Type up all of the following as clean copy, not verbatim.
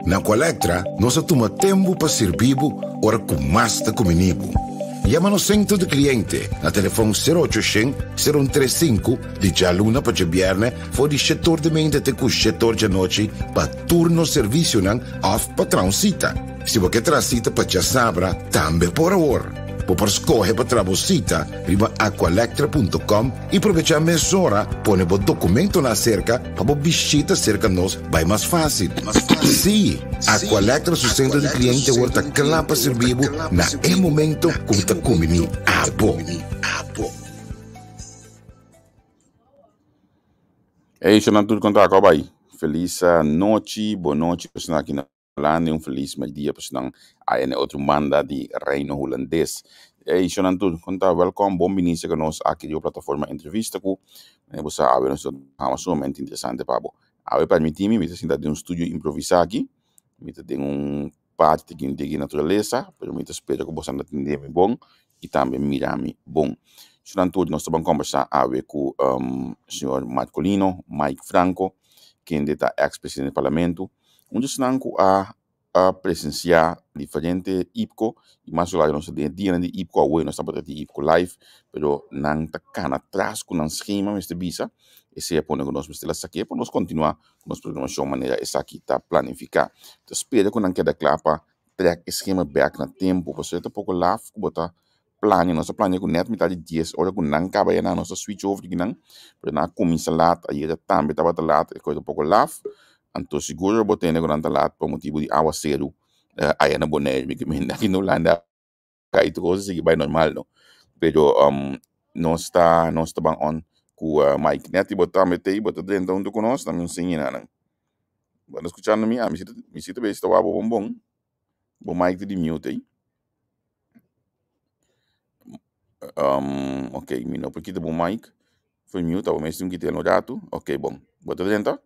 Na Colectra, nós toma tempo para servir ora com mais de comunico. Llama no centro de cliente na telefone 0800 035 de luna para viernes voor die setor de mente te cu setor de noite para turno serviço nan off patrão cita. Se você tracita para já sabra, também por hora. Por escolher para trabalhar, riba aqualectra.com e aproveitar a mesura, põe o documento na cerca para visita cerca nós, vai mais fácil. Sim, Aqualectra, seu centro de cliente, horta clapa serviço na momento como está comendo a bom. Ei, Xanan, tudo quanto acaba aí. Feliz noite, boa noite, pessoal aqui na Holanda, feliz dia, pessoal aí na outra banda de Reino Holandês. Ei, Xanan, tudo quanto welcome, bom início conosco aqui na plataforma entrevista com você sabe, nós estamos sumamente interessante, Pablo. Aí permitir-me, me sentar de estúdio improvisar aqui, me tem parte de natureza, pero me espero que você entenda bom e também mirar-me bom. Portanto, nós estamos conversando com o senhor Marcolino, Mike Franco, que é ex-presidente do parlamento, onde estamos a presenciar diferentes IPCO, e mais lá nós temos dia de IPCO, hoje nós estamos de IPCO live, pero não está cá atrás com um esquema, mas visa, esse é o ponto que nós precisamos aqui, para nós continuar com nossa programação, maneira essa aqui está planificada. Então, espero que não quede claro para trazer esquema back no tempo, porque é um pouco lá, botar plane, nossa plane com net metade de 10 horas com não cabe na nossa switch over que não, porque na começa lá, aí já também estava lá, é coisa um pouco lá, então seguro eu botei negro lá por motivo de água cedo, aí na boné, que me aqui no Holanda, aí tu coisa que vai normal não, pero nós está bem on com Mike net e botar metei, botar dentro onde conosco, também sim não, quando escutando me sinto bem, está bom, Mike de mute aí. Ok, mi não porque de bom mic foi mute, mas mesmo que tem no dato, ok, bom, bota dentro?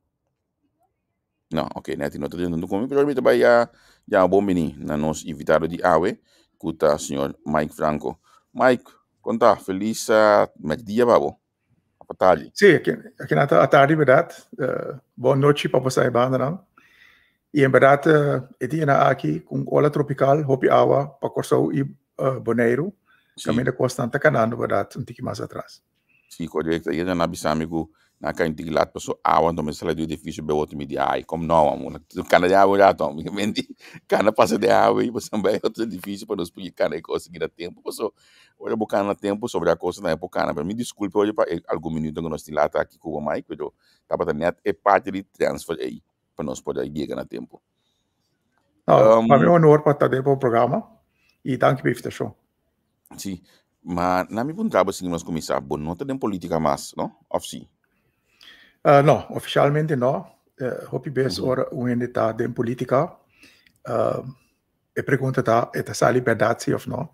Não, ok, net não está dentro do comigo, mas vai já bom menino, na nós invitado de AWE, com o senhor Mike Franco. Mike, conta, feliz dia, babo, a tarde. Sim, aqui na tarde, verdade. Boa noite para você, banda, não? E em verdade, eu tinha aqui com ola tropical, hopi água, para Corsou e Boneiro. Caminho constante canando, verdade, um pouquinho mais atrás. Sim, correto. E na bisamigo, na cá integrat, passou água, então me do edifício, bem outro media, ai, como não, amor, cana de água já, então, me vende, cana passa de água, e você vai outro edifício para nós pedir cana e conseguir a tempo, passou, olha, bocana tempo sobre a coisa na época, cana, me desculpe, hoje, para algum minuto que nós temos lá, aqui com o Mike, pero, tá para net, é parte de transfer aí, para nós poder chegar na tempo. Para mim é um honor para estar dentro do programa, e danke pela invitação. Sim, mas na minha pergunta, se nós começar, bom, não tem política mais, não? Ou sim? Não, oficialmente não. Hopi bes ora onde está dentro política. A pergunta é se há liberdade sim ou não.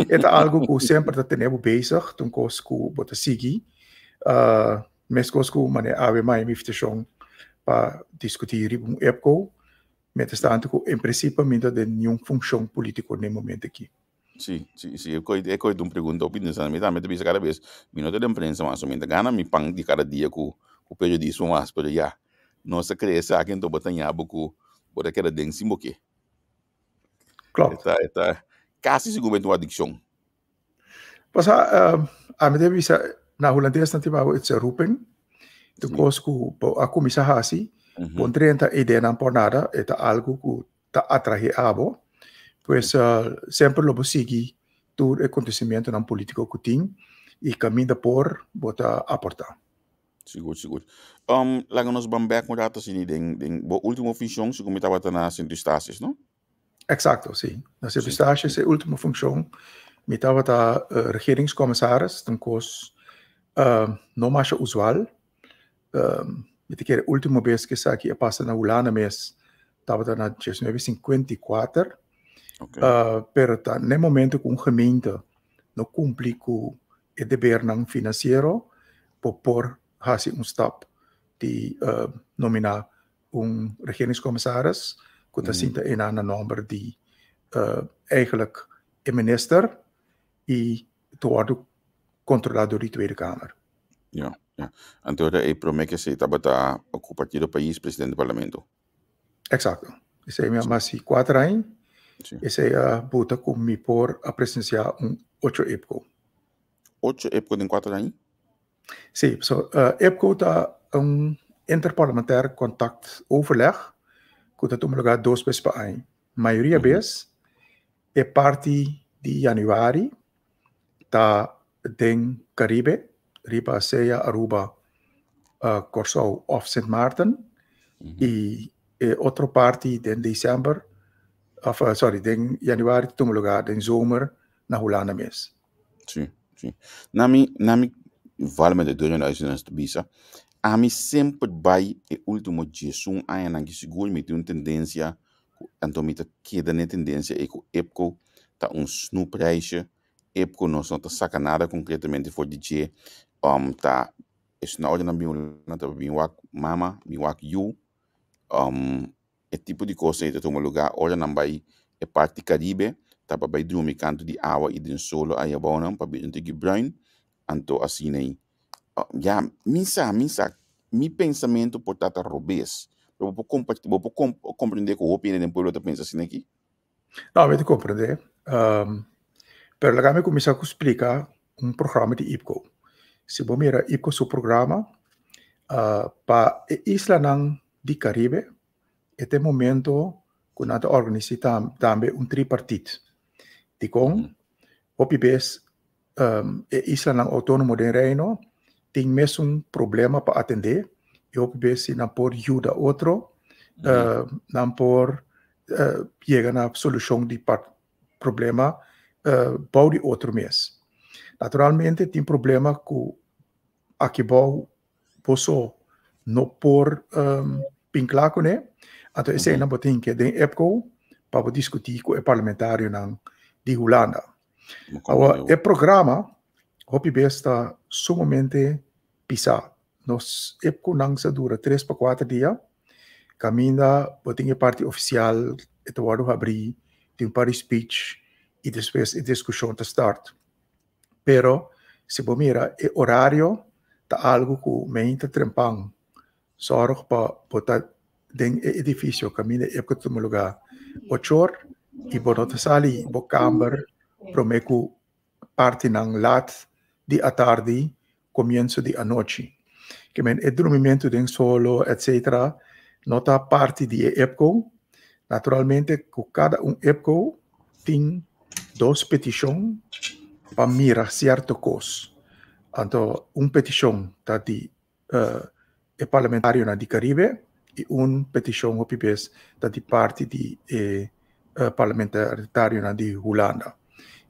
É algo que sempre temos bezig, então coisa que bota seguir. Mas coisa que mané ave mais invitação para discutir um EPCO, mas está em princípio ainda de nenhuma função política no momento aqui. Sim, é coisa de uma pergunta, opinião, mas também te cada vez, me não tem imprensa mais, somente gana me pang de cada dia com o periodismo mais, pero já, nossa cresça aqui então botar nhabo com bota que era dentro sim boque. Claro. Tá quase seguramente uma adicção. Pois a minha visa na holandês não tem algo de roeping, então coisa que a comissão assim, pondrenta ideia não por nada, é algo que tá atrai abo. Pois sempre lo seguir todo acontecimento na política que tem e caminho por botar aportar. Seguro. Lá nós vamos back com data assim, den última função, se como estava na Centro Estácios, não? Exato, sim. Na Centro Estácios é a última função. Me estava da regeringscommissaris, então coisa não mais usual. Me te quer a última vez que aqui a passa na Holanda mês, estava na 1954. Okay. Pero no momento que gemeente não cumpre com o dever financeiro, por fazer stap de nominar regeringscommissaris, que está sinta em een nummer de eigenlijk een minister e te worden controlado door de Tweede Kamer. Ja. Então, é promete que se estava ocupando o país, presidente do parlamento. Exacto. Esse é mas se 4 anos, Sim. esse é buta com me por a presenciar 8 EPCO. 8 época de 4 anos? Sim, so, EPCO tá interparlementaire contact overleg, que tá tomando lugar 2 vezes por ano. Maioria vez é parte de januari, tá den Caribe, riba Ceia, Aruba, Curaçao of Sint Maarten, e outra parte de dezembro, de januari, tomando lugar de zomer na Holanda mesmo. Sim, sim. Nami vale me de 2000 de bisa. A mim sempre vai e último dia um ano na que seguro me tem uma tendência, então me tá queda na tendência é que o EPCO tá snoepreisje, EPCO não só tá sacanada concretamente for DJ, tá isso na hora na minha tá bem wak mama, bem wak you, é tipo de coisa que toma lugar, olha não vai é parte Caribe, tá para vai dormir canto de água e de solo aí abonam para bem de bruin, anto assim aí. Ja, mi pensamento por tata robês. Eu vou compreender que o opinião do povo está pensando assim aqui. Não, eu te compreender. Pero lá me começar a explicar programa de IPCO. Se você mira IPCO seu programa, para isla de Caribe, este momento que nós organizamos também tripartite. De com, hopi bes, isla autônomo de Reino, tem mesmo problema para atender, e hopi bes se não por ajuda outro, não por chegar na solução de problema bouw die outro mês. Naturalmente, tem problema que aqui bouw posso não por pinklar com ele. Então, esse é não botem que tem EPCO para discutir com o parlamentário de Holanda. Agora, o programa, hopi besta sumamente pisado. Nos EPCO não se dura 3 para 4 dias. Caminha, botem a parte oficial, et word abrir, tem para speech, e depois a discussão está start. Pero, se você mira, o horário está algo que me está trempando. Zorg para botar dentro do edifício, caminha e para tomar lugar. 8 horas, e botar sali, bo câmara, para me que parte não lat de a tarde, começo de a noite. Que men o dormimento dentro solo, etc., não está parte de EPCO. Naturalmente, com cada EPCO tem 2 petições para mirar certo coisa. Então, petição está de parlamentário de Caribe e petição OPPS está de parte de parlamentário de Holanda.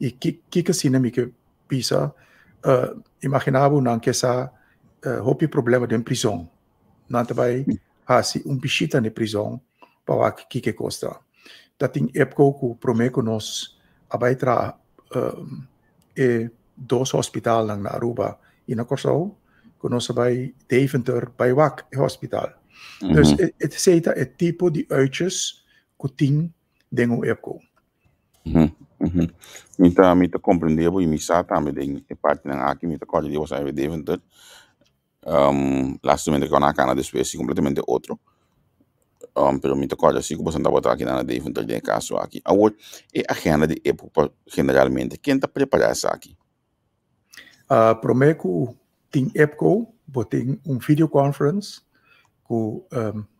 E que sinamica pisa imaginava que essa hopi problema de prisão. Não vai assim visita na prisão para que custa. Tá tem época que promete nós vai tra 2 hospital na Aruba e na Curaçao, que nós vai Deventer bij WAC hospital. Dus het é tipo de uitjes que tem dentro do EPCO. Então, me compreender, e me sabe também de parte na aqui, me corre de você Deventer. Lastamente que na cana depois completamente outro. Pero me corre assim que você não botar aqui na Deventer de caso aqui. Agora, a agenda de EPCO generalmente, quem está preparado isso aqui? Prometo tem EPCO, tem video conference com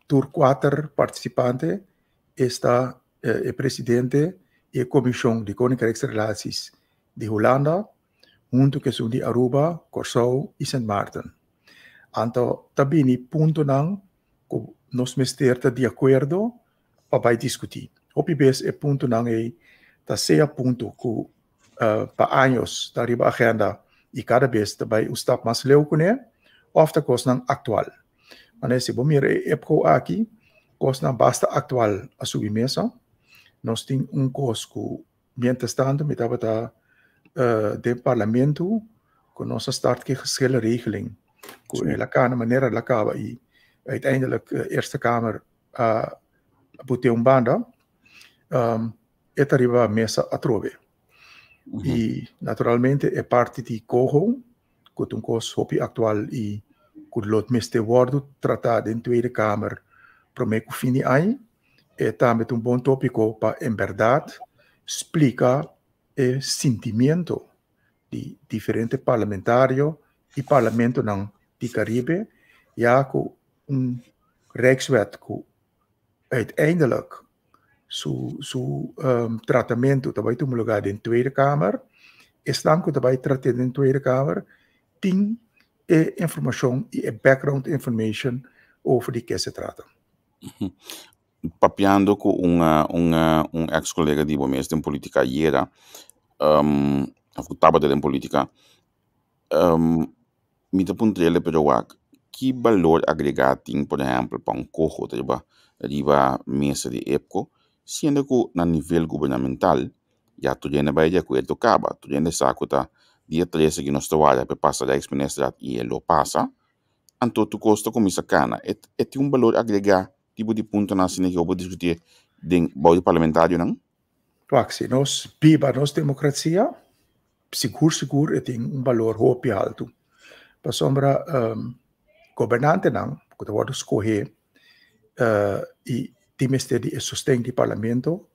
tur 4 participantes, está o presidente e a comissão de Koninkrijksrelaties de Holanda, junto que são de Aruba, Curaçao e Sint Maarten. Então, também ponto não que nós estamos de acordo para discutir. Hopi bes é ponto não é tá seja ponto que para anos da riba agenda e cada vez também o staff mais leu com ele, ou a coisa não atual. Mas se você mira EPCO aqui, coisa não basta atual a submesa. Nós temos coisa que, mientras tanto, me estava do parlamento, que nós start que geschillen regeling. Que ela kan maneira ela acaba e uiteindelijk Eerste Kamer botou banda, et arriva a mesa a trove. E, naturalmente, é parte de COHO, que é coisa hopi atual e que lot meste worden tratado em Tweede Kamer para me que fim de ano, também um bom tópico para, em verdade, explicar o sentimento de diferentes parlamentários e parlamento de Caribe, ja, com Rijkswet, que uiteindelijk tratamento também tem lugar em Tweede Kamer, estão que também tratado em Tweede Kamer, tem informação e background information over die que se trata. Papiando com um ex-colega de Bomes em política era, estava em política, me te puntrele pero que valor agregado tem, por exemplo, para cojo riba mesa de EPCO, sendo que na nível governamental já tu já vai de acordo acaba, tu já sabe que dia 13 que nós trabalha para passar da ex-ministra e ele passa, então tu custa com isso cana, é um valor agregado tipo de ponto na cena que eu vou discutir de bode parlamentário, não? Se nós viva nossa democracia, seguro tem valor hope alto. Para sombra governante não, que pode escolher e times de sustento do parlamento,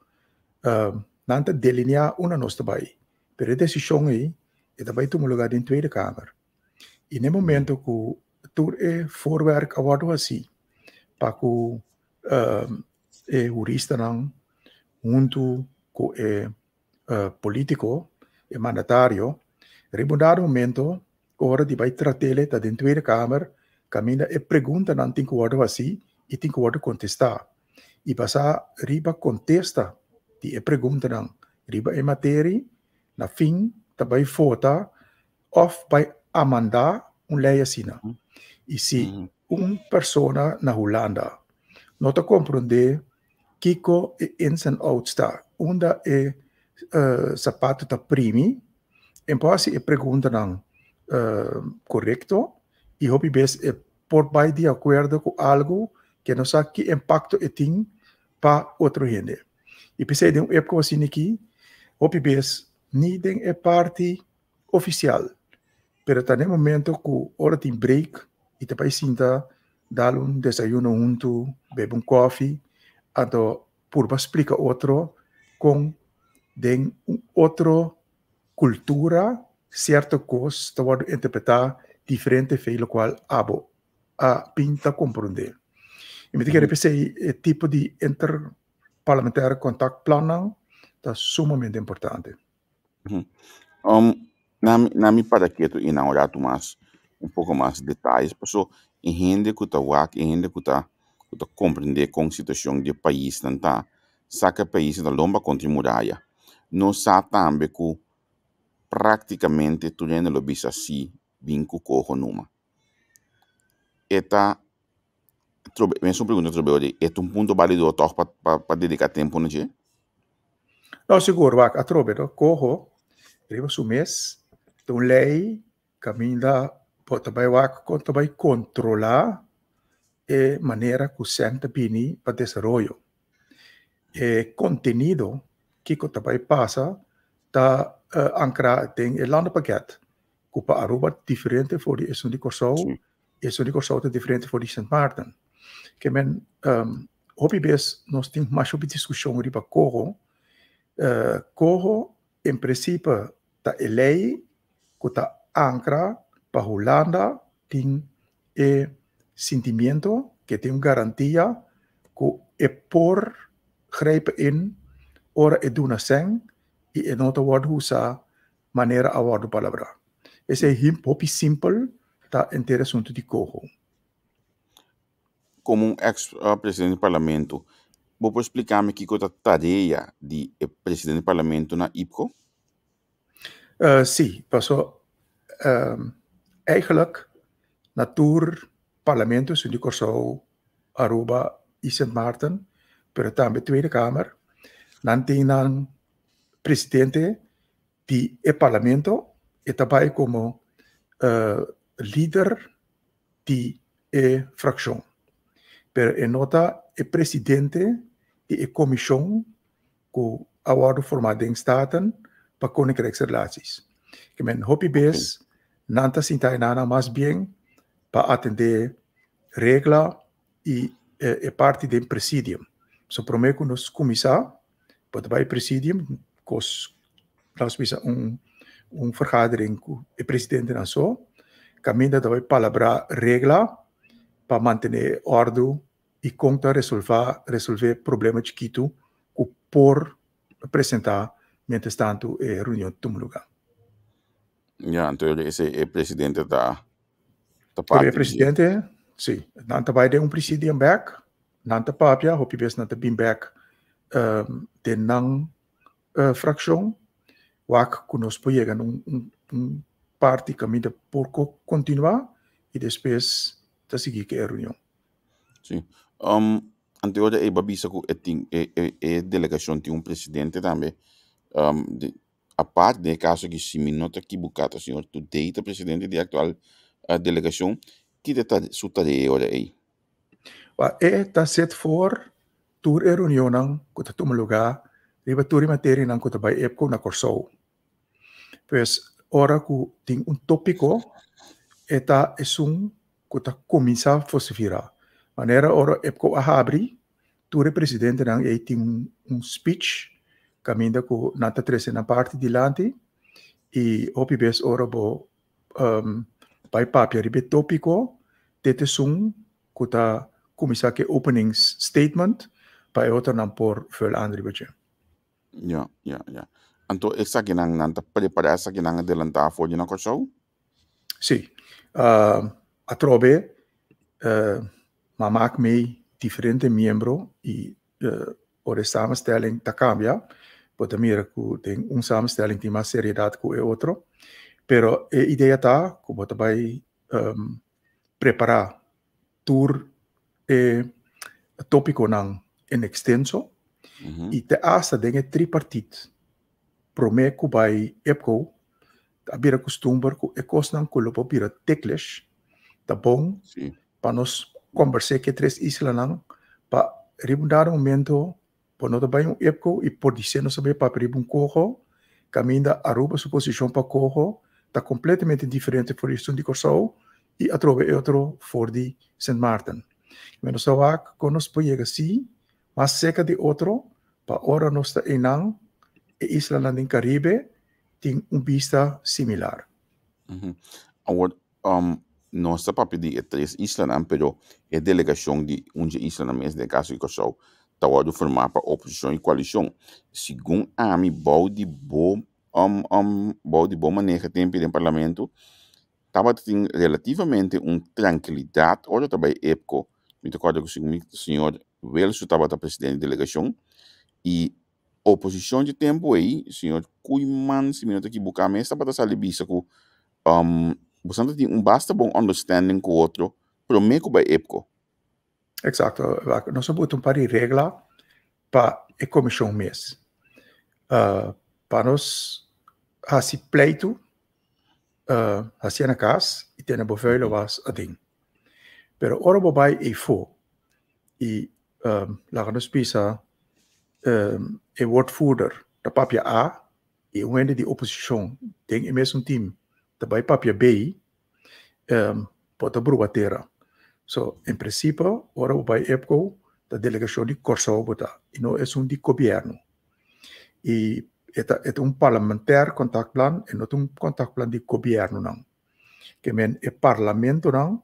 não delinear uma nossa bai, pero a decisão aí também tem lugar em Tweede Kamer. E no momento que tu voorwerk award assim, para que jurista não, junto com político e mandatário, rebundado momento, hora de vai tratar da dentro da Câmara, caminha e pergunta não tem que word assim e tem que word contestar. E passar riba contesta de pergunta não, riba em matéria, na fim também vota of vai amandar lei assim. E se pessoa na Holanda não te compreender que ins en out está, onde sapato está primi, então se pergunta não correto e hobby bes por vai de acordo com algo que não sabe que impacto tem para outro gente. E pensei de época assim aqui, hobby bes nem é parte oficial, pero tá no momento que hora tem break e também sinta dar desayuno junto, beber coffee, então por explicar outro com de outra cultura, certa coisa, pode interpretar diferente feio qual a pinta compreender. E me diga pensei tipo de interparlamentar contact plan tá sumamente importante. Na mi para que tu inaugurado mais pouco mais detalhes, pessoal, em gente que tá em gente que tá compreender com a situação do país não tá, saca país da lomba contra muralha, não sabe também que praticamente tu já não bisa assim, vinco corro numa. Eta mesmo pergunta sobre é ponto válido para dedicar tempo, não é? Não, seguro, a trobe, corro, arriba su mês, então lei caminha pode vai controlar a maneira que o centro bini para desenvolver. O conteúdo que também passa está ancrado em lande paquete, que para Aruba diferente voor die is de Corsou, is de Corsou diferente voor die Sint Maarten. Que men hobby bes nós temos mais sobre discussão riba corro, corro em princípio tá lei que tá ancra para Holanda tem sentimento que tem garantia que é por grijpen in ora e duna sen e nota word usa maneira a word palavra. Esse é hip simple tá interessante de corro. Como ex-presidente do parlamento, vou explicar-me que é a tarefa de presidente do parlamento na IPCO? Sim, passou eigenlijk natuur parlamento is in Corsou, Aruba e Sint Maarten, pero também Tweede Kamer, dan tem presidente de parlamento e também como líder de fracção. Pero em nota é presidente de comissão que agora formada em Staten para Koninkrijksrelaties. Que men hobby-base, nanta sintainana mais bem para atender regla e parte do presidium. So prometo nos commissar, para o presidium, cos nós bisa vergadering com o presidente na so, caminha da palavra regla para manter ordem e conta resolver problema chiquito que por apresentar mientras tanto reunião de lugar. Ja, então esse presidente da Por parte o presidente, sim, nanta vai de presidium back, nanta papia, hopi bes nanta bin back de nang fração, wak kunos pojega parte caminho por continuar e depois tá seguir que a reunião. Sim. Anterior é babisa que é delegação tem presidente também. A parte de caso que se minota que bucata o senhor today o presidente da atual delegação que está sua tarefa aí. Tá set for tour a reunião nang que tá toma lugar, riba tour matéria nang que tá vai epco na Corsou. Pues ora que tem tópico eta é que tá começar a fosificar. Maneira ora epco a abrir, tour presidente nang tem speech caminda com nata trece na parte de lante e hopi bes ora bo by papia ribe tópico tete que tá começar que opening statement para outra não por full andre budget. Ja. Então essa que não tá preparada essa que não adelantar for de na Corsou? Sim. A trobe maak mee diferente membro e ora samenstelling ta cambia. Pode mira que tem samenstelling tem mais seriedade que o outro. Pero a ideia tá que bota vai preparar tour tópico nang en extenso e te asa dengue tripartite. Prome que vai epco a bira costumber que e cos nang kulupo bira tekles tá bom para nós conversar que três islas nang para ribundar momento para nós vai epco e por dizer nós saber para ribun cojo caminha aruba sua posição para cojo tá completamente diferente por isso de Corsou e atrove outro for de St. Martin. Mas nós vamos com nós pode assim, mas seca de outro para ora nós está enang e isla na Caribe tem vista similar. Agora nossa papel de três islas não, pero a delegação de isla na mesa de caso de Corsou tá o formar para oposição e coalição. Segundo a mim bom de boa maneira tempo no parlamento estava tem relativamente tranquilidade ora também época me recordo que o senhor Welso estava presidente da delegação e oposição de tempo aí o senhor Kuiman se minuto aqui buscar mesa para sair bisa que você tem basta bom understanding com o outro pero me que vai época. Exato, nós temos um par de regras para a comissão mês. Para nós assim pleito assim na casa e tem a bovelho was a ding. Pero ora bobai e fo e lá nos pisa e woordvoerder da papia A e wende die opposition tem e mesmo team da bij papia B pode bruatera. So em princípio ora bobai EPCO da delegação de Corsou bota e não é de governo. E é parlamentar contact plan e não contact plan de governo não. Que men é parlamento não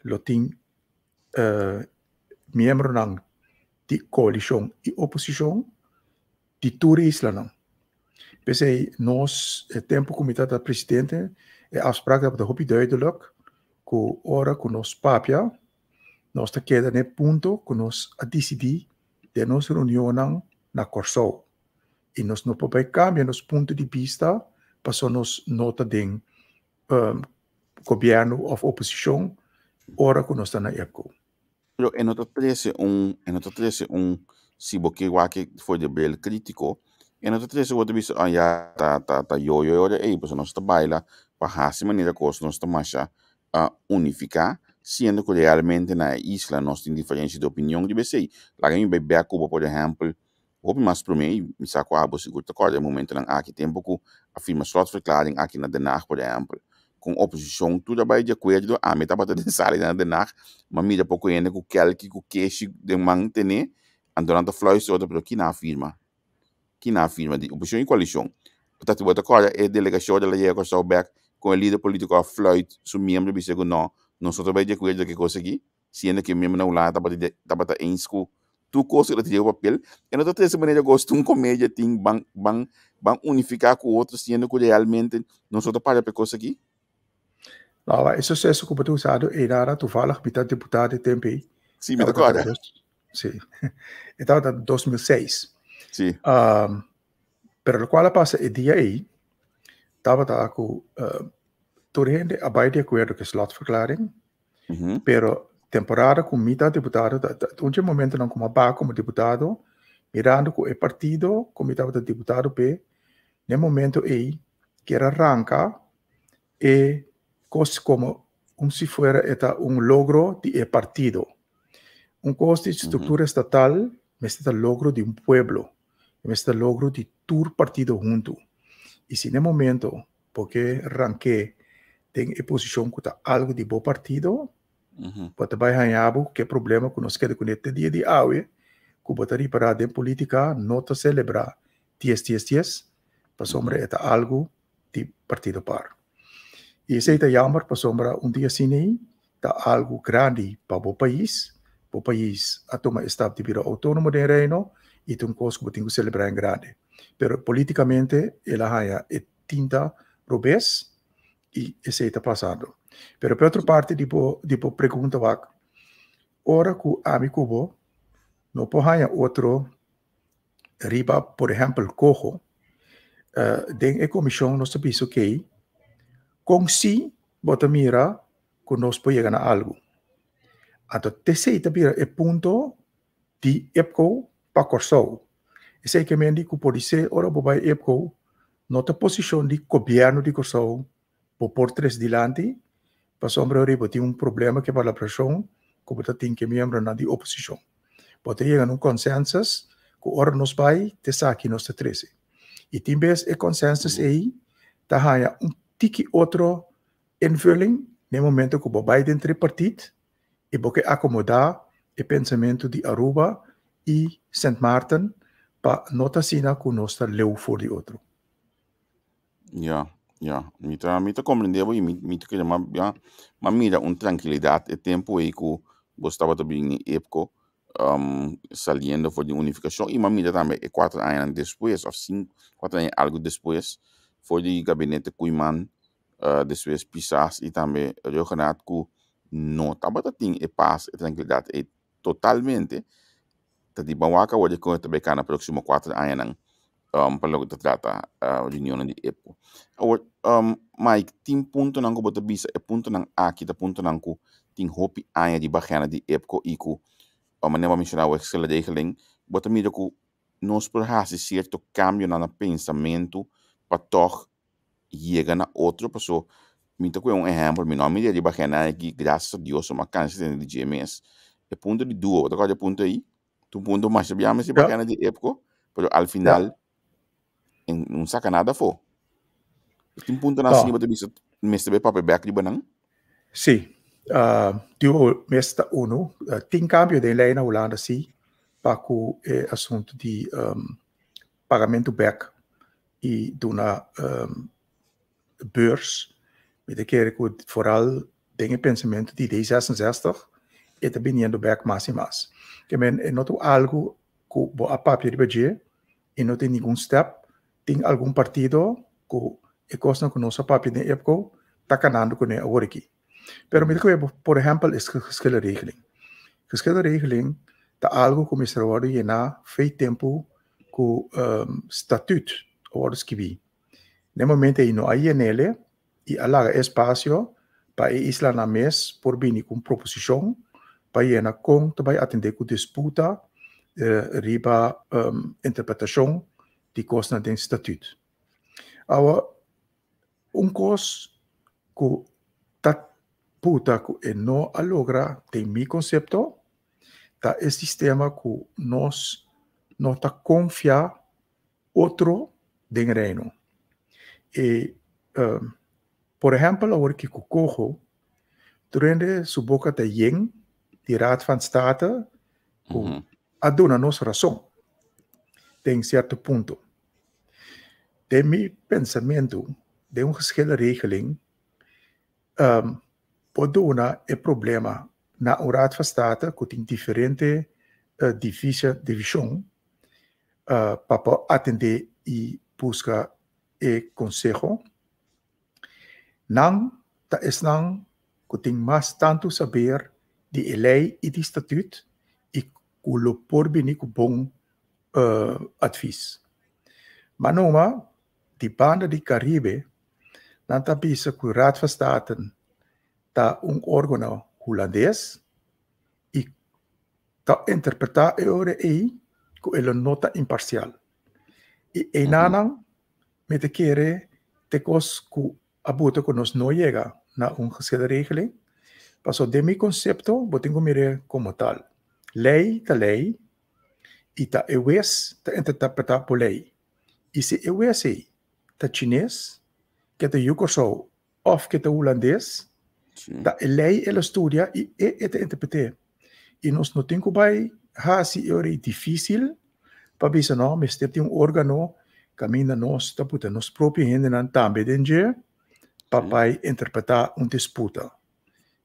lo tem membro não de coalição e oposição de turisla não. Pensei nós tempo comitê da presidente é afspraak dat hopi duidelijk que ora que nós papia nós te queda ne punto que nós a decidir de nossa reunião na Corsou e nós não podemos cambiar nos ponto de vista para nós nota de governo ou oposição ora que nós está na EPCO. Pero en otro 13 si porque que foi de bel crítico en otro 13 what bisa ya ta yo pues nós está baila para essa maneira que nós está marcha unificar sendo que realmente na isla nós tem diferença de opinião de BC lá em bebê Cuba por exemplo houve mais para mim me saco a boa seguro de momento não aqui tempo que afirma slotverklaring aqui na Den Haag por exemplo com oposição tudo vai de acordo me estava de sair na Den Haag mas mira pouco ainda com que que de manter durante a fluisteren pero quem afirma de oposição e coalição. Portanto, bota coisa é delegação da lei que back com o líder político a fluit su membro bi segundo não nós vai de coisa que conseguir sendo que membro não lá tá bata em school tu coisa que tem o papel e não tá dessa maneira gosto comédia tem bang unificar com outros sendo que realmente nós para conseguir. Nou, é sucesso que o usado e nada toevallig met dat deputado de tempo. Sim, me acorda. Sim. Estava em 2006. Sim. Pero lo qual passa o dia aí, estava com toda gente abai de acordo com a slotverklaring. Pero temporada com mitad deputado, um momento não como ba como deputado, mirando com o partido, como estava o deputado P, no momento aí que era arranca e como se fuera logro de partido. Costo de estructura estatal, mas é logro de pueblo, mas é logro de todo partido junto. E se no momento, porque arranque tem a posição que está algo de bom partido, pode ganhar que problema que nós queremos com dia de hoje, que botaria para a política, não te celebrar ties, para sombra é algo de partido par. E isso é jammer para sombra dia assim, tá algo grande para o país a tomar estado de vida autônomo de reino e tem coisa que tem que celebrar em grande. Pero politicamente ela é tinta robês e isso está passando. Pero por outra parte, tipo pergunta vac, ora que a mi cubo não pode outro riba, por exemplo, cojo, den a comissão nós sabemos que com si bota mira que nós podemos chegar a algo. Então, esse é o ponto de EPCO para Corsou. Esse é que me diz que pode ser, ora, para EPCO, nota posição de governo de Corsou, por três dilante, para sombra de um problema que para a pressão, como tem que membro na de oposição. Pode chegar a um consenso, que ora nos vai, te saque nos 13. E tem vez o consenso aí, tá tiki outro invulling, no momento que o Biden tripartite, e porque acomodar o pensamento de Aruba e St. Martin para nota sina que nós leu for de outro. Mita compreendeu e mita que mas mira tranquilidade e tempo aí que gostava também em época saliendo for de unificação e mira também 4 anos depois ou 4 anos algo depois for de gabinete Koeman depois Pisas e também Renato que não estava tem e paz e tranquilidade e totalmente tá de banwaka hoje com também na próxima 4 anos para logo trata reunião de EPO. Mike, tem ponto não que bota bisa e ponto não aqui da ponto não que tem hope aia de bagana de EPO e que maneira mencionar o excel regeling bota mira que nós por hacer certo cambio na pensamento para toch chegar na outra pessoa. Mita ko yung exemplo, minami di ba kaya na graças a Deus uma câncer de GMS. E ponto de duo, tá qual é ponto aí? Tu ponto mais sabia se ba kaya na di época, pero al final não saca nada fo. Tem ponto na cima de bisa mestre be paper back di banang? Sim. Duo mestre uno, tem cambio de lei na Holanda sim, para o assunto de pagamento back e dona beurs. Met que vooral dingen pensamento de D66 e também indo back mais e mais. Que men não tem algo que bo a papel de budget e não tem nenhum step, tem algum partido que e costa com nossa papel de época tá canando com a agora aqui. Pero met que por exemplo geskele regeling. Geskele regeling tá algo que me será de na fei tempo com statut ou escrevi. No momento aí não aí nele e alaga espaço para a isla na mes por vir com proposição para ir na com também atender com disputa riba interpretação de costa do estatuto. Agora coisa que tá puta que não alogra tem mi conceito tá é sistema que nós não tá confia outro de reino e por exemplo, agora que o cojo, durante sua boca de Ying, de Raad van State, dona-nos razão em certo ponto. De meu pensamento, de uma regeling, pode dar o problema na Raad van State, que tem diferente divisão, para atender e buscar o consejo. Não, dat is não que tem mais tanto saber de lei e de estatuto e que lo por venir com bom advies. Mas não, de banda de Caribe, não está bisa que o Raad van State está órgão holandês e está interpretar aí com ele nota imparcial. E não me te quer te cos que a bota que nos não chega na regeling, passo de mi concepto, botingo mire como tal. Lei ta lei e ta EWS ta interpretar por lei. E se EWS ta chinês, que ta yukoso of que ta holandês, ta lei ela estudia e te interprete. E nós não temos que hasi é difícil para bisa não, mas tem órgão caminha nós ta puta nos próprios gente nan também danger para interpretar disputa.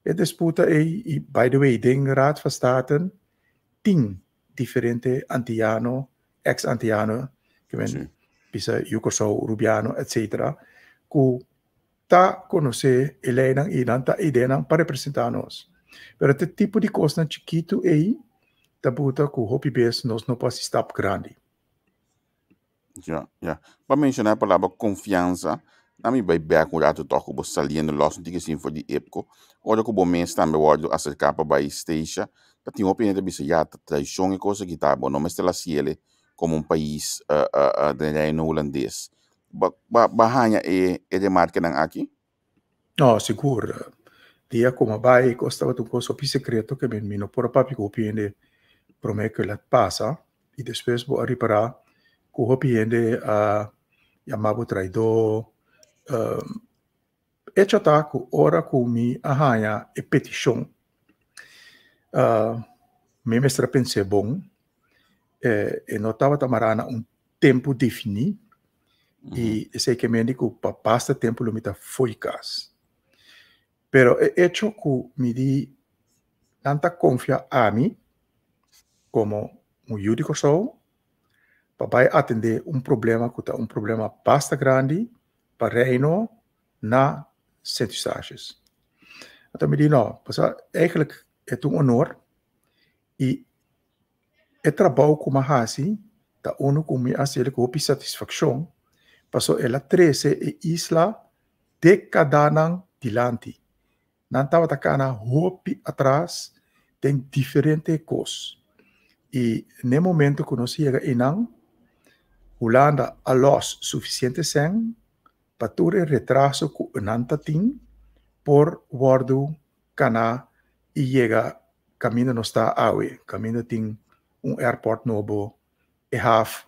A disputa e by the way, den Raad van State tem diferente antiano, ex-antiano, que vem bisa Yukoso, Rubiano, etc. Que tá conhecer ele não e não tá ideia não para representar nós. Pero este tipo de coisa chiquito aí, tá puta que o hobby base nós não pode estar grande. Ja. Para mencionar a palavra confiança, na minha back com o toque bo saliendo los não tinha assim for de época, ora que o mês também o acercar para a station, para ter opinião de bisa já tradição e coisa que tá bom, não mas ela se ele como país de reino holandês. Bahanya de marca não aqui? No, seguro. Dia como vai, costava um coisa secreto que me não por papi que opinião promete que ela passa e depois vou reparar que o opinião chamava traidor. Hecho tá que ora que me arranha e petição. Me mestra pensei bom, e notava tamarana tempo definido e sei que me digo para basta tempo limita foi cas. Pero hecho que me di tanta confiança a mim como jurídico sou para atender problema que tá problema basta grande para reino na centro-estados. Então me diz não, eigenlijk é honor e trabalho como assim, tá com me assim com satisfação, passou ela 13 isla décadas dilante. Não estava tacando hopi atrás, tem diferentes coisas. E no momento que nós chega em Holanda a los suficiente sem para todo o retraso que nanta tem por guardo cana e chega caminho não está awe, caminho tem airport novo, e half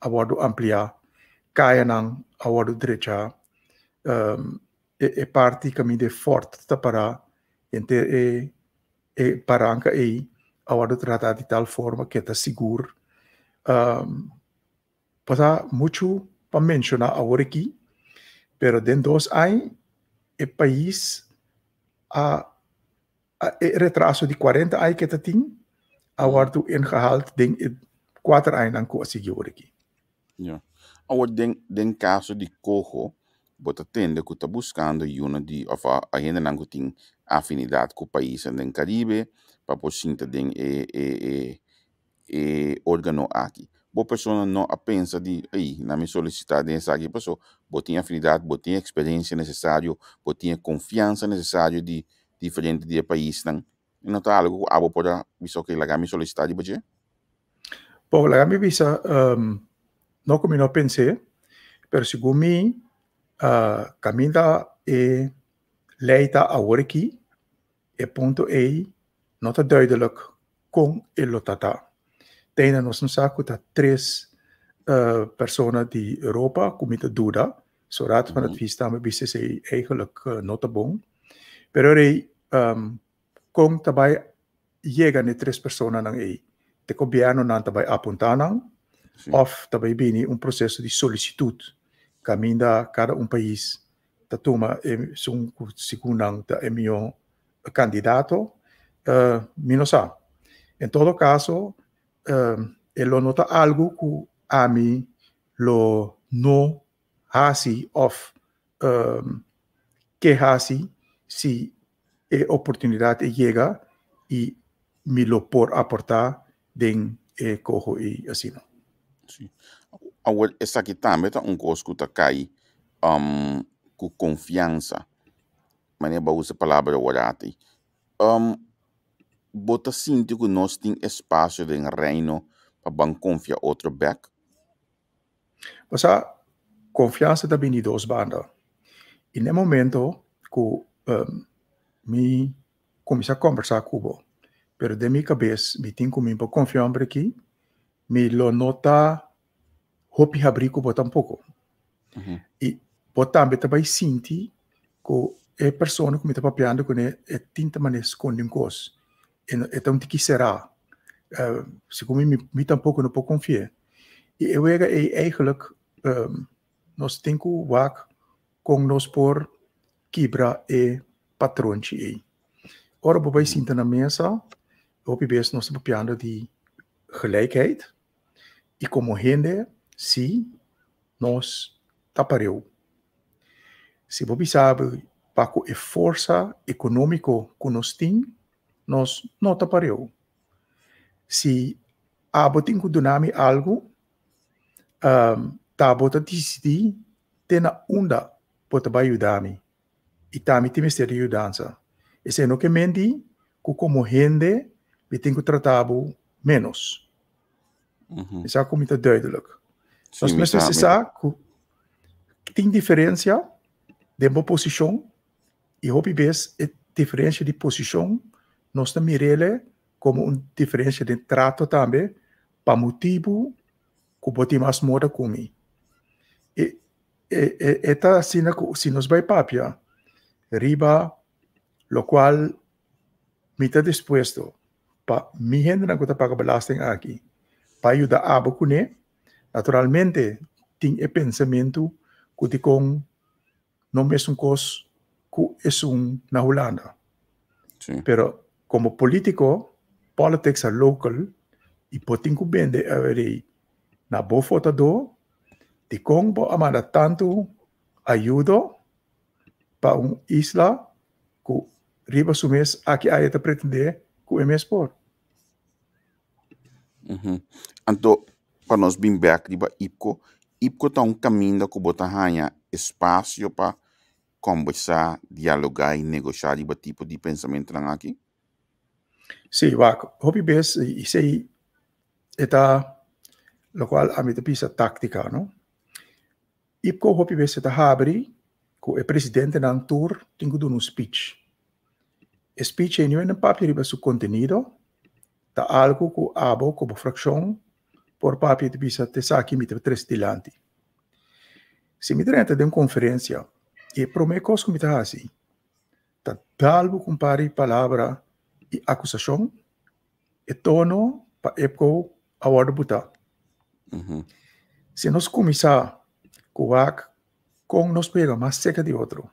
a guardo ampliar, caia não a guardo direita, e parte caminho de forte para entre paranca e a guardo tratar de tal forma que está seguro. Passa muito para mencionar agora aqui, pero dentro dos anos, o país retraso de 40 anos que tem, agora ingehaald de 4 anos não conseguiu aqui. Ja. Agora, den caso de Cojo, você tende que está buscando uma de, of a gente não tem afinidade com o país no Caribe, para poder den órgão aqui. Boa pessoa não pensa de, na minha solicitação dessa aqui, pessoa, botem afinidade, botem experiência necessária, botem confiança necessária de diferente de país, não tá algo abo para visto que lagar minha solicitação de budget? Bom, lagar minha visa, não como não pensei, pero segundo mim, caminha e leita agora aqui, e ponto aí, não está duidelijk com ele tata. Tem nós não sabe que 3 pessoas de Europa com muita dúvida, so raad van advies daarmee wisten ze eigenlijk not bom. Pero com também chega ne 3 pessoas não aí, de governo não também apontar of também bem processo de solicitude caminha cada país da toma segundo da emissão candidato minosa. Em todo caso, ele nota algo que a mim lo não hace of que hace se a oportunidade chega e me lo por aportar den cojo e assim. Sim. Agora, essa aqui também é coisa que está cai com confiança. Mas eu uso a palavra agora. Bota sinto que nós temos espaço de reino para confiar outro back? Mas a confiança também de duas bandas. E no momento que me comecei a conversar com o pero de minha cabeça, me tenho comigo para confiar aqui, me lo nota hopi abrir com o tampouco. E botar também senti que a pessoa que me está papiando com ele é tinta maneira esconder coisas. Então, o que será? Se comigo me tampouco não pode confiar. E eu eigenlijk nós temos que waak com nós por quebrar e patrão aí. Ora, bij zien na mesa, op best nós papiando de gelijkheid. E como gente, se nós tapareu. Se você sabe para a força econômica que nós temos, nós não tapareu. Se a botin que donami algo, tá bota decidir ter na onda bota vai ajudar-me. E também tem que ajudança. E se não que mendi, que como gente, we tem que tratar menos. Isso é como está duidelijk. Nós precisamos saber que tem diferença de uma posição e hobby bes a diferença de posição nós também mirele como uma diferença de trato também para motivo que bote mais moda comigo. E esta assim se nós vai papia riba lo qual me está dispuesto para mi gente não está pagar belasting aqui para ajudar a abocuné naturalmente tem o pensamento que com não mesmo coisa que é na Holanda. Sim. Pero como político, politics are local e potem que vende na boa votador de como amanda tanto ajuda para isla que riba sumes aqui a eta pretender que é mais por. Então, para nós bem back riba IPCO está caminho que bota ganha espaço para conversar, dialogar e negociar riba tipo de pensamento aqui? Sim, hobby base e sei eta lo qual a mim pisa tática, não? IPCO hobby base eta habri que o presidente na tour tem que dar speech. O speech não é um papel riba su contenido, tá algo que abo como fração por papel de pisa te saque me tres dilante. Se me trata de uma conferência e promete coisa que me tá assim, tá algo compare palavra e acusação e tono para EPCO a hora botar. Se nós começar com nós pega mais seca de outro,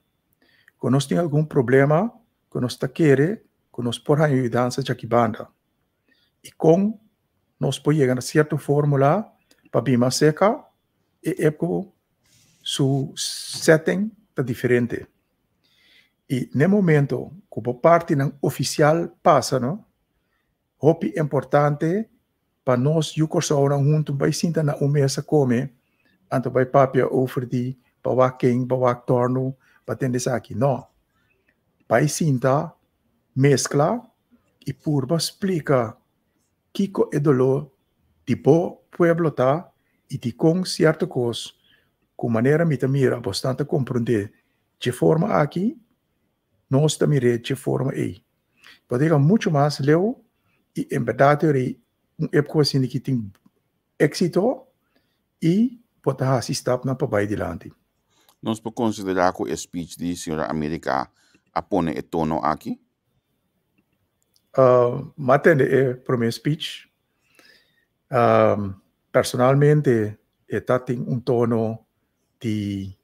quando nós tem algum problema, quando nós tá querer, quando nós por ajudança de aqui banda, e com nós pode chegar a certa fórmula para bem mais seca, e EPCO su setting tá diferente. E no momento que a parte oficial passa, não? É importante para nós, o corso junto, vai sentar na mesa come, anto vai papia over de para quem, para torno, para ter isso aqui. Não. Vai sentar, mescla e purba explica que é dolor de bo pueblo tá e de com certa coisa, com maneira mira bastante compreender de forma aqui, nós também de forma aí. Pode ir muito mais leu e em verdade é coisa que tem êxito e pode assistir na para vai adiante. Nós podemos considerar que o speech de senhora América apone o tono aqui? Matende é primeiro speech Personalmente, está tem un tono de,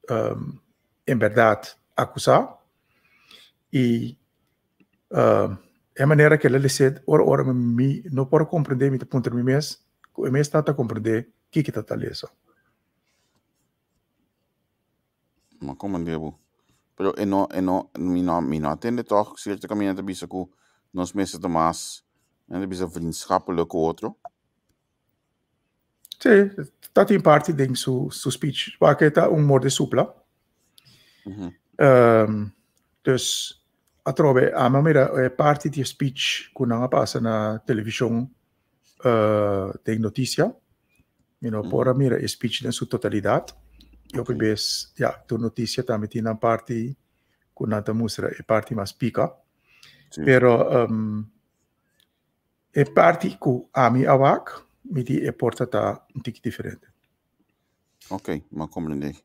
en verdad, acusar. Y é maneira que ele dice, ora mi não pode compreender mi ponto de mes, me está a compreender que está leso. Maar kom maar debo. Pero mi no atende toch certo caminho bisa ku nos meses de mas, en bisa vriendschappelijk outro. Sim, está tem parte de su speech, waar está modo supla. Dus a trove a maneira parte de speech que não passa na televisão de notícia, por a mira speech na sua totalidade. Eu penso, tu notícia também tem uma parte que não mostra a parte mais pica, pero a parte que a mim awak me di porta tá um tic diferente. Ok, maar compreender.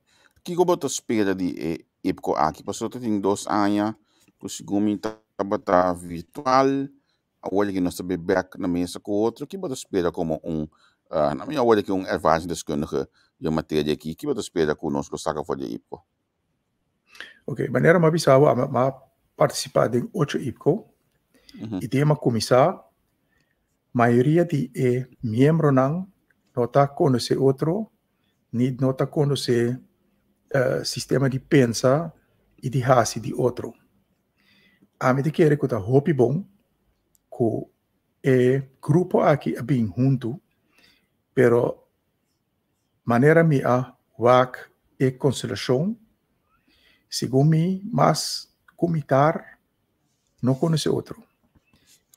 Kiko bota spera di ipko aqui, passou tem 2 anos, que segumi tabata virtual, agora que nós sabe back na mesa com outro, que bota spera como na minha olha que ervaringsdeskundige de matéria aqui, que bota spera conosco saca for de ipko. Ok, maneira ma bisava ma participar de 8 ipko, e tem uma comissão, maioria de membro não está conhecer outro, nem não está conhecer sistema de pensa e de raça de outro. A mim quer que tá hopi bom, que grupo aqui é bem junto, pero maneira minha wak conciliação, segundo mim, mas comitar não conhece outro.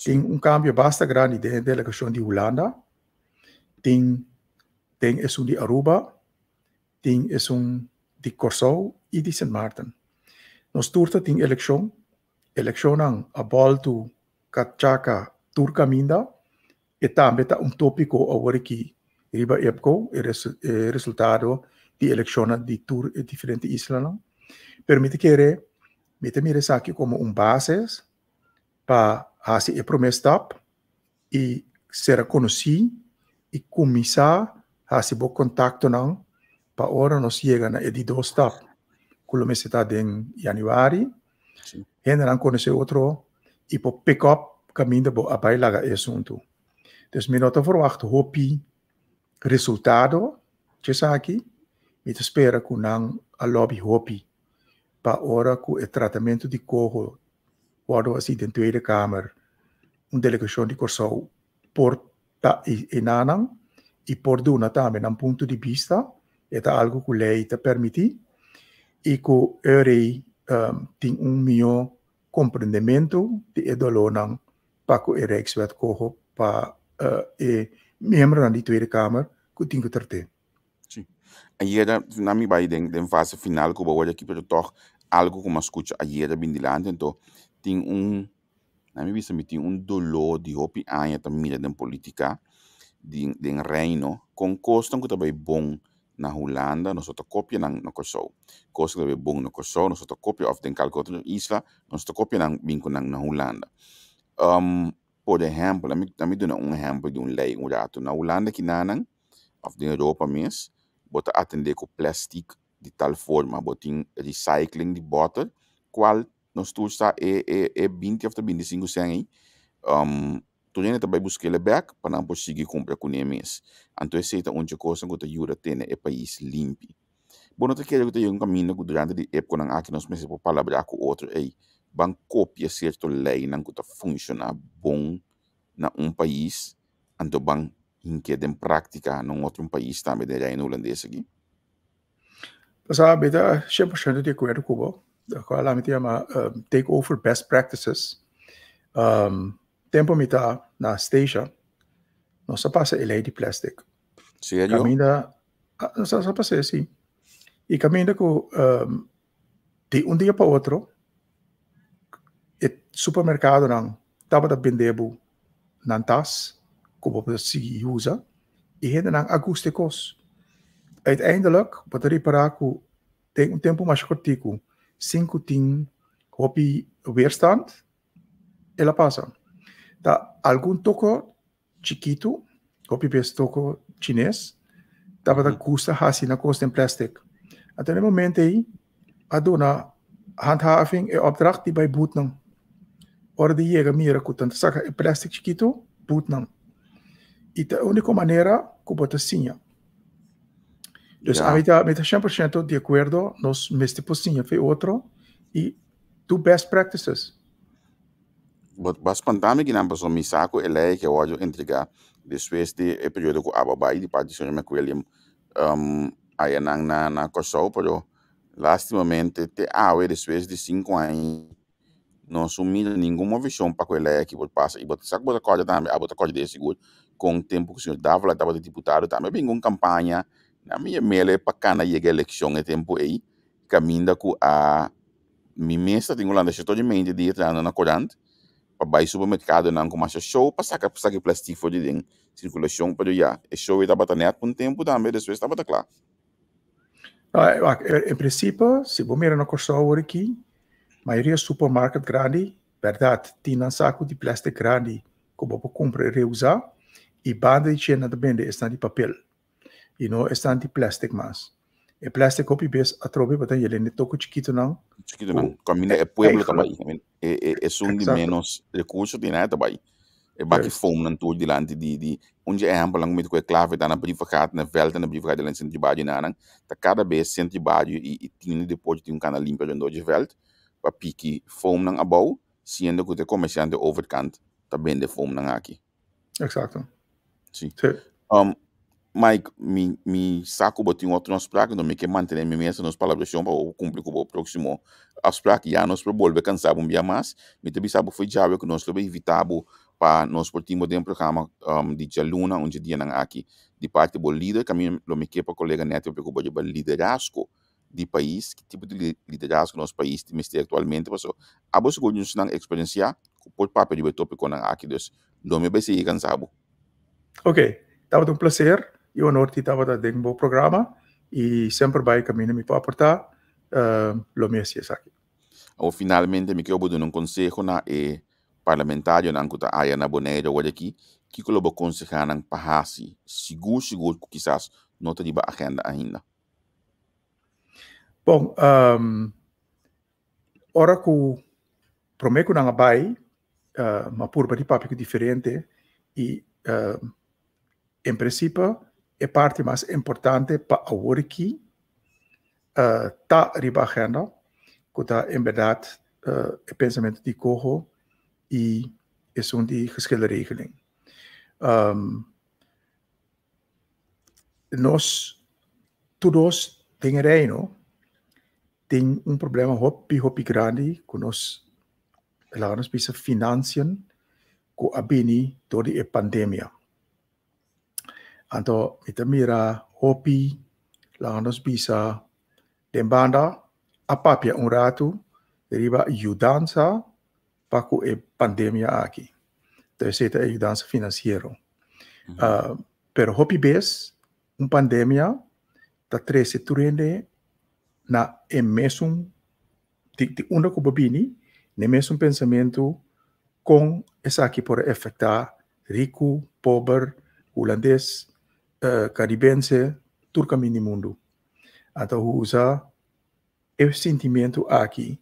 Tem cambio bastante grande dentro da delegação de Holanda, tem de Aruba, tem de Curaçao e de Sint Maarten. Nós turta tem eleição ang a volta katjaka turcaminda, e também tá tópico agora que riba epco resultado de eleição de diferentes islas. Permite que mire aqui como base para fazer a promessa e ser conhecido e começar a fazer bom contato não para ora nós chega na de 2 step. Quando me está em januário, ainda não conhece outro e para pick up caminho para bailar esse assunto. Dus me nota verwacht hopi resultado que aqui, me espera que não a lobby hopi para ora que o tratamento de corro quando assim dentro da Câmara delegação de Curaçao porta e nanang e por duna também um ponto de vista é algo que a lei te permite e que ele tem melhor compreendimento de dolor para que o Rijkswet corro para membro da Tweede Kamer que tem que tratar. Sim. Aí na minha vai den fase final que eu vou aqui para toch algo como escuta aí bem dilante então tem na minha vista tem dolor de hopi anya também da política de reino com custo que também bom na Holanda, nós outra cópia na Curaçao. Custo que também bom na Curaçao, nós outra cópia of den calco outra isla, nós outra cópia na vinco na Holanda. Por exemplo, nami dou exemplo de lei rato na Holanda que nanang of de Europa mes, bota atender com plástico de tal forma, botin recycling de bottle, qual nós tu está 20 of 25 cent tu ainda também busca ele back para não conseguir comprar com ele mês. Então essa é uma coisa que ajuda a ter o país limpo. Bom, não te quero que tenha caminho que durante a época não aqui nós meses para falar com outro ban copia certo lei não que funciona bom na país, então ban que em prática num outro país também de reino holandês aqui. Sabe, da 100% de acordo com o qual a gente chama take over best practices. Tempo mita na station, não se passa a lei de plástico. Sério? Caminha, não se passa assim. E caminha com de dia para outro, o supermercado não estava a vender nantas, como se usa, e ainda não acústicos. Uiteindelijk, wat reparar que tem tempo mais curto, 5 tem hopi weerstand, ela passa. Tá algum toco chiquito Hopi best toko chinês, tava da custa hasi na kost in plastic. Até no momento aí, a dona handhaving e opdracht die bij boet não. Ora de jega mira kutan saca plastic chiquito, boet não. E a única maneira que bota sinha. Dus a mí está 100% de acuerdo, nos meste posinha foi outro e do best practices. Bas pantame que não passou me saco ele que hoje entregar depois de período com ababai de parte de McWilliam aí na coção pero lastimamente te depois de 5 anos não sumir nenhuma visão para que ele que passa e botar saco botar coisa também a botar coisa de seguro com o tempo que o senhor dava lá estava de deputado também bem com campanha na minha mele para cana chega eleição é tempo aí caminha com a minha mesa tenho lá deixa todo mente de entrar na corante para baixo supermercado não começa show para sacar plástico fora de circulação para já é show está batendo por um tempo também depois está batendo claro em princípio se você mirar na costa aqui maioria supermercado grande verdade tem um saco de plástico grande que você compra e reusar e banda de cena também estão de papel e não estão de plástico mais e plástico copy base a trobe botar ele nem toco chiquito não caminha é pueblo também é um de menos recursos de nada também é baki fome não tudo delante de onde é amplo lang met ko clave da na privado na velta na privado lá centro de bairro na tá cada vez centro de bairro e tinha depois de canal limpo dentro de velta para pique fome não abau sendo que o comerciante overkant tá bem de fome não aqui exato sim Mike, mi saco botin outro afspraak, não me que manter minha mesa nos palavras para cumprir com o próximo afspraak, já nos probolve cansado um dia mais, me também sabe foi já que nós lo evitado para nós portimo de programa de Jaluna, onde dia não aqui, de parte do líder, caminho lo me que para colega neto porque o bode liderazgo de país, que tipo de liderazgo nosso país tem atualmente, passou, a você conhece não experiência, por papel de tópico não aqui, dus, lo me bem se cansado. Ok, estava um prazer. Eu não estava dentro do programa e sempre vai caminhar me para aportar lo mesmo aqui. Ou finalmente me quero dar um conselho na parlamentário na que está na Bonaire ou aqui que eu vou aconselhar na pahasi seguro que quizás não tem a agenda ainda. Bom, ora que prometo na vai uma purba de papo diferente e em princípio é parte mais importante para a work tá riba agenda que tá em verdade é pensamento de coho e é de geschilde regeling. Nós todos tem reino tem problema hopi grande que nós lá nos bisa financian que abini toda a pandemia. Então, kita mira hopi lá nos bisa dembanda apapia rato deriva ajudança para a pandemia aqui. Então, essa é a ajudança financeira. Pero hopi bes pandemia tá treze turende na mesmo de uma cubabini, ne mesmo pensamento com essa aqui por afetar rico, pobre, holandês, caribense, todo caminho do mundo. Então, usa esse sentimento aqui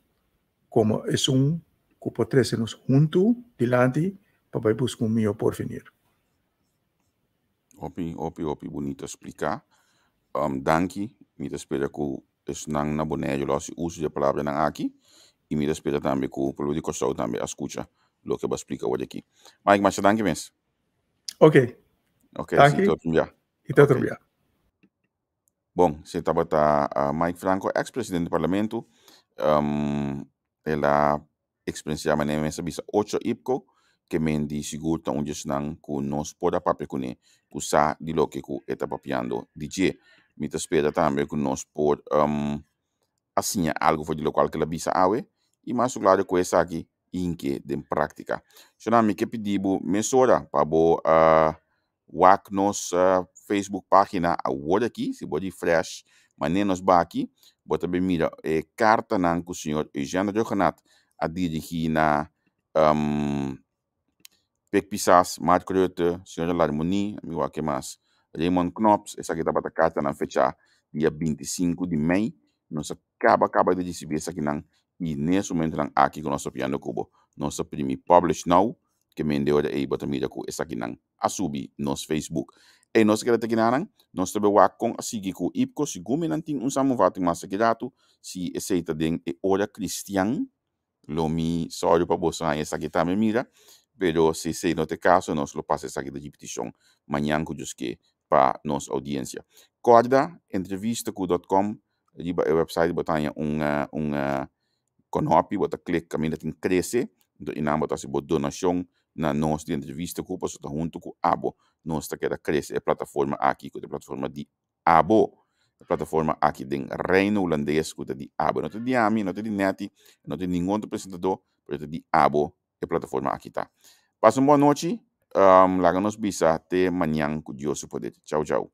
como é que pode trazer nos juntos, delante, para buscar melhor porvenir. Opi, bonito explicar. Danke, me espera que es na Bonaire lo se uso de palavra na aqui e me espera também que o pelo de costado também escuta lo que vai explicar hoje aqui. Mike, mas danke mesmo. Ok. Danke. E tot okay. Bom, você estava Mike Franco, ex-presidente do parlamento, ela experiencia maneira essa bisa 8 IPCO, que mendi seguro tá onde não que nós pode papel com ele, usar de lo que está papiando DJ. Me espera também que nós pode assim algo for de local que ela bisa awe e mais claro que essa aqui inque de prática. Então, me que pedibo mesora para bo wak nos Facebook página a word aqui, se pode fresh, mas nem nos aqui, bota bem mira carta nan que o senhor Eugênio Johanat a dirigir na Pek Pisas, Marco Rutte, Senhora Larmoni, amigo que mais, Raymond Knops, essa aqui tá para carta na fecha dia 25 de maio, nós acaba de receber essa aqui não, e nesse momento não aqui com nosso piano cubo, nosso primi publish now, que me deu aí bota mídia com essa aqui não, a subir nos Facebook. E nós queremos aqui não, nós também vamos com a seguir com IPCO, se gumi não tem samuvato mais aqui dato, se aceita den e ora cristian, lo mi sorry para você essa aqui tá me mira, pero se sei no te caso, nós lo passa essa aqui de repetição, manhã com que para nossa audiência. Corda, entrevista.com, riba o website botanha konopi, bota click caminho tem crescer, então inam bota se bot donação na nossa de entrevista com posso junto com abo, nós tá queda crescer a plataforma aqui, com a plataforma de abo, a plataforma aqui de Reino Holandês, com a de abo, não tem de AMI, não tem de NETI, não tem nenhum outro apresentador, mas de abo, a plataforma aqui tá. Passa uma boa noite, lá nos bisa até amanhã com Deus poder. Tchau, tchau.